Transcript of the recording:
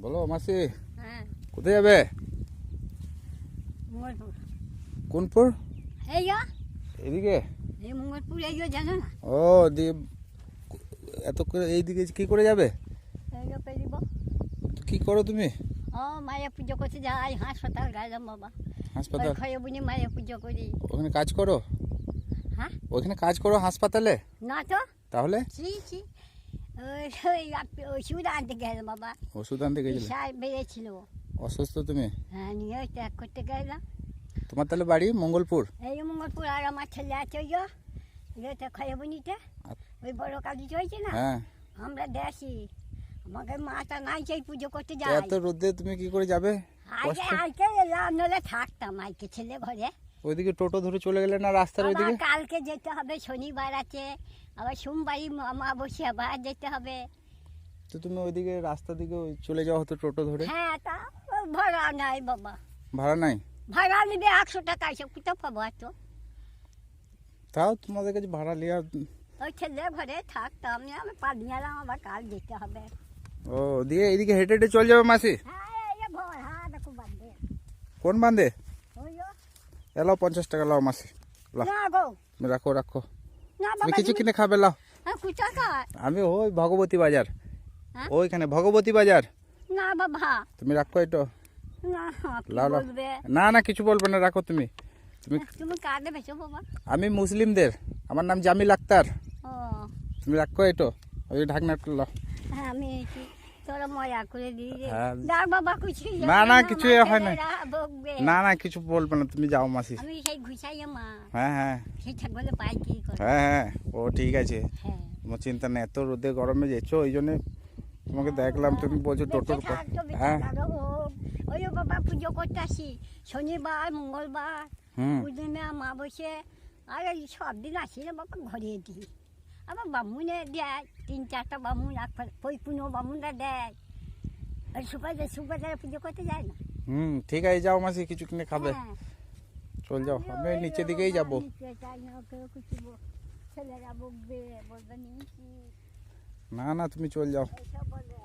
বলো মাসি, হ্যাঁ কোথায় যাবে? মঙ্গলপুর। কোনপুর? এই যা এদিকে? এই মঙ্গলপুর এই যা জানো না? ও দিয়ে এত করে এইদিকে কি করে যাবে? এই যা পেরিব। কি করো তুমি? ও মায়ের পুজো করতে যাই, হাসপাতাল গেলাম বাবা। হাসপাতাল? খাইয়ে বুনি মায়ের পুজো করি। ওখানে কাজ করো? হ্যাঁ ওখানে কাজ করো হাসপাতালে? না তো তাহলে? ছি ওষুধ আনতে গেলাম বাবা। ওষুধ আনতে গেছিলে? সার বেড়েছিল। অসুস্থ তুমি? হ্যাঁ নিয়ে ত্যাগ করতে গেলাম। তোমার তাহলে বাড়ি মঙ্গলপুর? এই মঙ্গলপুর। আর আমার ছেলে আছে ওই যেটা খাইয়ে বুনিতে ওই বড় কালী হয়েছে না, হ্যাঁ। আমরা দেখি। আমাকে মাটা নাই সেই পুজো করতে যাই। এত রোদে তুমি কি করে যাবে? আগে আজকে এলাম, নাহলে থাকতাম আজকে ছেলে ঘরে। ওইদিকে টোটো ধরে চলে গেলে না রাস্তার আবার ওইদিকে? কালকে যেতে হবে, শনিবার আছে, আবার সোমবারই অমাবস্যা আবার যেতে হবে। তো তুমি ওইদিকে রাস্তা দিকে চলে যাওয়া হতো টোটো ধরে। হ্যাঁ তা ভাড়া নাই বাবা। ভাড়া নাই? ভাড়া নেবে 100 টাকা, এসব কোথাও পাবো এত? তাও তোমাদের কাছে ভাড়া লিয়া? ওই ছেলে ঘরে থাকতাম না, আমি পানি এলাম, আবার কাল যেতে হবে। ও দিয়ে এইদিকে হেঁটে হেঁটে চলে যাবে মাসি? হ্যাঁ এই যে ভোর, হ্যাঁ দেখো বান্ধে কোন বান্ধে? ওই এলাও 50 টাকা লাও মাসি, লাও। না গো, রাখো রাখো। না তুমি বাবা কিছু কিনে খাবে লাও। হ্যাঁ কোথাকার? আমি ওই ভগবতী বাজার। হ্যাঁ? ওইখানে ভগবতী বাজার। না বাবা, তুমি রাখো এটা। না কি লাও লাও। বলবে? না না কিছু বলবে না, রাখো তুমি। তুমি তুমি কাঁদে বেছো বাবা? আমি মুসলিমদের, আমার নাম জামিল আক্তার। ও তুমি রাখো এটা, ওই ঢাকনাটা লাও। হ্যাঁ আমি তোরা মজা করে দিই রে। হ্যাঁ। ডাক বাবা কিছু না না কিছু হয় না। না না কিছু বলবে না, তুমি যাও মাসি। আমি সেই ঘুষাই মা, হ্যাঁ হ্যাঁ সেই ছাগলে পাই কি করে। হ্যাঁ হ্যাঁ ও ঠিক আছে, হ্যাঁ তোমার চিন্তা নেই। এত রোদে গরমে যেছো ওই জন্য তোমাকে দেখলাম, তুমি বলছো টোটোর বেঁচে থাকতো, বেঁচে হ্যাঁ থাকো হোক। ওই বাবা পুজো করতে আসি, শনিবার মঙ্গলবার হুম। পূর্ণিমা অমাবস্যা, আর এই সব দিন আসি না বাবা ঘরে দিই। আবার বামুনে দেয়, 3-4টা বামুন, কোনো বামুনরা দেয়। আর সুপার পুজো করতে যায় না। হুম ঠিক আছে, যাও মাসি, কিছু কিনে খাবে। হ্যাঁ। চল যাও, আমি ওই নিচের দিকেই যাবো। নিচে যাই না, কেউ কিছু ছেলেরা বকবে, বলবে নিয়েছি না না তুমি চল যাও। এইসব বলে।